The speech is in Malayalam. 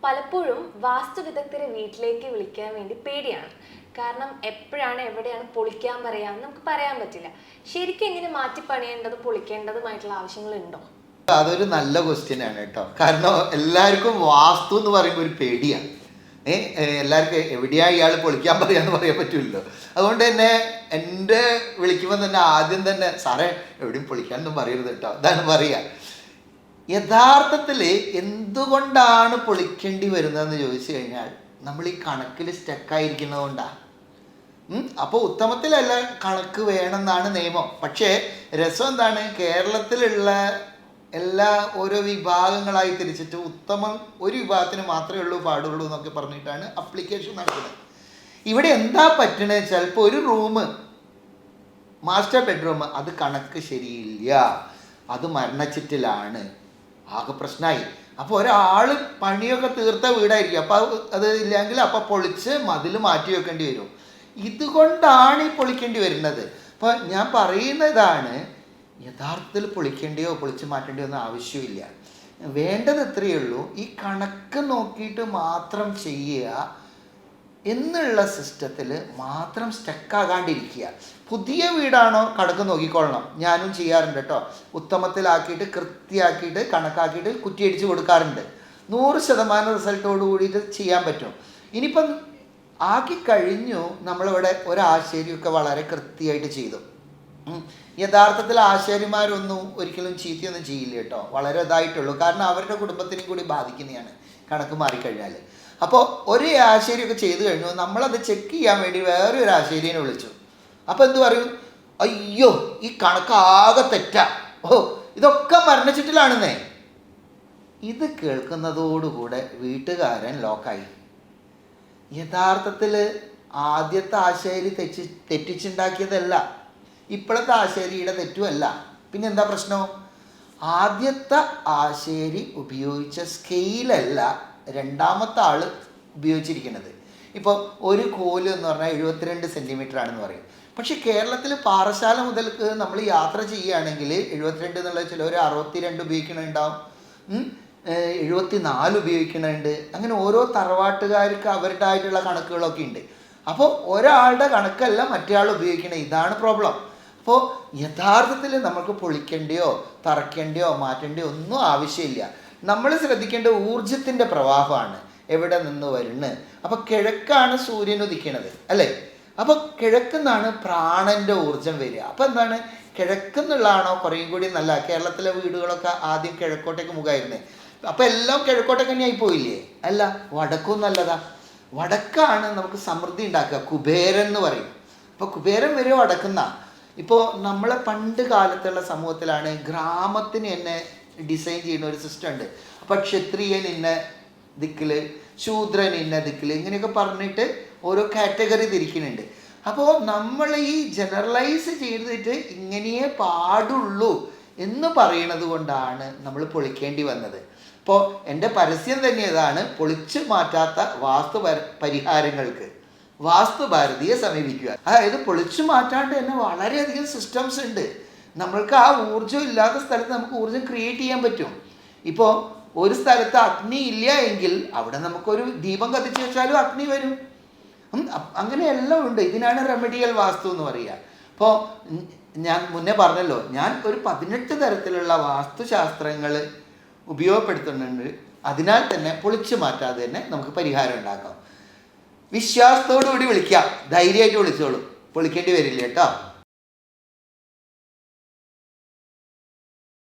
പലപ്പോഴും വാസ്തു വിദഗ്ധരെ വീട്ടിലേക്ക് വിളിക്കാൻ വേണ്ടി പേടിയാണ്. കാരണം എപ്പോഴാണ് എവിടെയാണ് പൊളിക്കാൻ പറയാന്ന് നമുക്ക് പറയാൻ പറ്റില്ല. ശരിക്കും എങ്ങനെ മാറ്റി പണിയേണ്ടതും പൊളിക്കേണ്ടതുമായിട്ടുള്ള ആവശ്യങ്ങളുണ്ടോ? അതൊരു നല്ല ക്വസ്റ്റ്യൻ ആണ് കേട്ടോ. കാരണം എല്ലാവർക്കും വാസ്തു എന്ന് പറയുമ്പോൾ ഒരു പേടിയാണ്. എല്ലാവർക്കും എവിടെയാ ഇയാൾ പൊളിക്കാൻ പറയാന്ന് പറയാൻ പറ്റില്ലല്ലോ. അതുകൊണ്ട് തന്നെ എൻ്റെ വിളിക്കുമ്പോൾ തന്നെ ആദ്യം തന്നെ സാറേ എവിടെയും പൊളിക്കാനൊന്നും പറയരുത് കേട്ടോ, അതാണ് പറയുക. യഥാർത്ഥത്തിൽ എന്തുകൊണ്ടാണ് പൊളിക്കേണ്ടി വരുന്നതെന്ന് ചോദിച്ചു കഴിഞ്ഞാൽ നമ്മൾ ഈ കണക്കിൽ സ്റ്റക്കായിരിക്കുന്നത് കൊണ്ടാണ്. അപ്പോൾ ഉത്തമത്തിലല്ല കണക്ക് വേണമെന്നാണ് നിയമം. പക്ഷേ രസം എന്താണ്, കേരളത്തിലുള്ള എല്ലാ ഓരോ വിഭാഗങ്ങളായി തിരിച്ചിട്ട് ഉത്തമം ഒരു വിഭാഗത്തിന് മാത്രമേ പാടുള്ളൂ എന്നൊക്കെ പറഞ്ഞിട്ടാണ് അപ്ലിക്കേഷൻ നടക്കുന്നത്. ഇവിടെ എന്താ പറ്റണേ, ചിലപ്പോൾ ഒരു റൂം മാസ്റ്റർ ബെഡ്റൂം അത് കണക്ക് ശരിയില്ല, അത് മരണച്ചിട്ടിലാണ്, ആകെ പ്രശ്നമായി. അപ്പോൾ ഒരാൾ പണിയൊക്കെ തീർത്ത വീടായിരിക്കും, അപ്പോൾ അത് ഇല്ലെങ്കിൽ അപ്പോൾ പൊളിച്ച് മതിൽ മാറ്റി വെക്കേണ്ടി വരും. ഇതുകൊണ്ടാണ് ഈ പൊളിക്കേണ്ടി വരുന്നത്. അപ്പോൾ ഞാൻ പറയുന്നതാണ്, യഥാർത്ഥത്തിൽ പൊളിക്കേണ്ടിയോ പൊളിച്ച് മാറ്റേണ്ടിയോ ഒന്നും ആവശ്യമില്ല. വേണ്ടത് എത്രയേ ഉള്ളൂ, ഈ കണക്ക് നോക്കിയിട്ട് മാത്രം ചെയ്യുക എന്നുള്ള സിസ്റ്റത്തിൽ മാത്രം സ്റ്റക്കാകാണ്ടിരിക്കുക. പുതിയ വീടാണോ കണക്ക് നോക്കിക്കൊള്ളണം. ഞാനും ചെയ്യാറുണ്ട് കേട്ടോ. ഉത്തമത്തിലാക്കിയിട്ട് കൃത്യമാക്കിയിട്ട് കണക്കാക്കിയിട്ട് കുറ്റിയടിച്ച് കൊടുക്കാറുണ്ട്. 100% റിസൾട്ടോട് കൂടിയിട്ട് ചെയ്യാൻ പറ്റും. ഇനിയിപ്പം ആക്കിക്കഴിഞ്ഞു നമ്മളിവിടെ ഒരാശാരിയൊക്കെ വളരെ കൃത്യമായിട്ട് ചെയ്തു. യഥാർത്ഥത്തിൽ ആശാരിമാരൊന്നും ഒരിക്കലും ചീത്തയൊന്നും ചെയ്യില്ല കേട്ടോ, വളരെ ഇതായിട്ടുള്ളൂ. കാരണം അവരുടെ കുടുംബത്തിനും കൂടി ബാധിക്കുന്നതാണ് കണക്ക് മാറിക്കഴിഞ്ഞാൽ. അപ്പോൾ ഒരു ആശാരിയൊക്കെ ചെയ്തു കഴിഞ്ഞു, നമ്മളത് ചെക്ക് ചെയ്യാൻ വേണ്ടി വേറെ ഒരു ആശാരിയെ വിളിച്ചു. അപ്പോൾ എന്ത് പറയും, അയ്യോ ഈ കണക്കാകെ തെറ്റാ, ഇതൊക്കെ മരണച്ചിട്ടിലാണെന്നേ. ഇത് കേൾക്കുന്നതോടുകൂടെ വീട്ടുകാരൻ ലോക്കായി. യഥാർത്ഥത്തിൽ ആദ്യത്തെ ആശാരി തെറ്റിച്ചുണ്ടാക്കിയതല്ല, ഇപ്പോഴത്തെ ആശാരിയുടെ തെറ്റുമല്ല. പിന്നെ എന്താ പ്രശ്നം, ആദ്യത്തെ ആശാരി ഉപയോഗിച്ച സ്കെയിലല്ല രണ്ടാമത്തെ ആൾ ഉപയോഗിച്ചിരിക്കുന്നത്. ഇപ്പോൾ ഒരു കോല് എന്ന് പറഞ്ഞാൽ 72 സെൻറ്റിമീറ്റർ ആണെന്ന് പറയും. പക്ഷേ കേരളത്തിൽ പാറശാല മുതൽക്ക് നമ്മൾ യാത്ര ചെയ്യുകയാണെങ്കിൽ 72 എന്നുള്ള ചിലർ 62 ഉപയോഗിക്കണുണ്ടാവും, 74 ഉപയോഗിക്കണുണ്ട്. അങ്ങനെ ഓരോ തറവാട്ടുകാർക്ക് അവരുടേതായിട്ടുള്ള കണക്കുകളൊക്കെ ഉണ്ട്. അപ്പോൾ ഒരാളുടെ കണക്കല്ല മറ്റേ ആൾ ഉപയോഗിക്കണേ, ഇതാണ് പ്രോബ്ലം. അപ്പോൾ യഥാർത്ഥത്തിൽ നമുക്ക് പൊളിക്കേണ്ടയോ തറയ്ക്കേണ്ടയോ മാറ്റേണ്ടയോ ഒന്നും ആവശ്യമില്ല. നമ്മൾ ശ്രദ്ധിക്കേണ്ട ഊർജത്തിൻ്റെ പ്രവാഹമാണ് എവിടെ നിന്ന് വരുന്നത്. അപ്പോൾ കിഴക്കാണ് സൂര്യൻ ഉദിക്കണത് അല്ലേ, അപ്പോൾ കിഴക്കുന്നാണ് പ്രാണൻ്റെ ഊർജം വരിക. അപ്പോൾ എന്താണ്, കിഴക്കുന്നുള്ളതാണോ കുറേയും കൂടി നല്ല. കേരളത്തിലെ വീടുകളൊക്കെ ആദ്യം കിഴക്കോട്ടേക്ക് മുഖമായിരുന്നേ, അപ്പോൾ എല്ലാം കിഴക്കോട്ടേക്ക് തന്നെ ആയിപ്പോയില്ലേ? അല്ല, വടക്കും നല്ലതാ. വടക്കാണ് നമുക്ക് സമൃദ്ധി ഉണ്ടാക്കുക, കുബേരൻ എന്ന് പറയും. അപ്പോൾ കുബേരൻ വരെ വടക്കുന്ന. ഇപ്പോൾ നമ്മളെ പണ്ട് കാലത്തുള്ള സമൂഹത്തിലാണ് ഗ്രാമത്തിന് തന്നെ ഡിസൈൻ ചെയ്യുന്ന ഒരു സിസ്റ്റം ഉണ്ട്. അപ്പോൾ ക്ഷത്രിയൻ ഇന്ന ദിക്കിൽ, ശൂദ്രൻ ഇന്ന ദിക്കിൽ, ഇങ്ങനെയൊക്കെ പറഞ്ഞിട്ട് ഓരോ കാറ്റഗറി തിരിക്കുന്നുണ്ട്. അപ്പോൾ നമ്മൾ ഈ ജനറലൈസ് ചെയ്തിട്ട് ഇങ്ങനെയേ പാടുള്ളൂ എന്ന് പറയുന്നത് കൊണ്ടാണ് നമ്മൾ പൊളിക്കേണ്ടി വന്നത്. അപ്പോൾ എൻ്റെ പരസ്യം തന്നെ ഇതാണ്, പൊളിച്ചു മാറ്റാത്ത വാസ്തു പരിഹാരങ്ങൾക്ക് വാസ്തു ഭാരതിയെ സമീപിക്കുക. അതായത് പൊളിച്ചു മാറ്റാണ്ട് തന്നെ വളരെയധികം സിസ്റ്റംസ് ഉണ്ട്. നമ്മൾക്ക് ആ ഊർജ്ജം ഇല്ലാത്ത സ്ഥലത്ത് നമുക്ക് ഊർജ്ജം ക്രിയേറ്റ് ചെയ്യാൻ പറ്റും. ഇപ്പോൾ ഒരു സ്ഥലത്ത് അഗ്നി ഇല്ല എങ്കിൽ അവിടെ നമുക്കൊരു ദീപം കത്തിച്ച് വെച്ചാലും അഗ്നി വരും. അങ്ങനെയെല്ലാം ഉണ്ട്. ഇതിനാണ് റെമഡിയൽ വാസ്തു എന്ന് പറയുക. അപ്പോൾ ഞാൻ മുന്നേ പറഞ്ഞല്ലോ, ഞാൻ ഒരു 18 തരത്തിലുള്ള വാസ്തുശാസ്ത്രങ്ങൾ ഉപയോഗപ്പെടുത്തുന്നുണ്ട്. അതിനാൽ തന്നെ പൊളിച്ചു മാറ്റാതെ തന്നെ നമുക്ക് പരിഹാരം ഉണ്ടാക്കാം. വിശ്വാസത്തോടു കൂടി വിളിക്കാം, ധൈര്യമായിട്ട് വിളിച്ചോളൂ, പൊളിക്കേണ്ടി വരില്ല കേട്ടോ.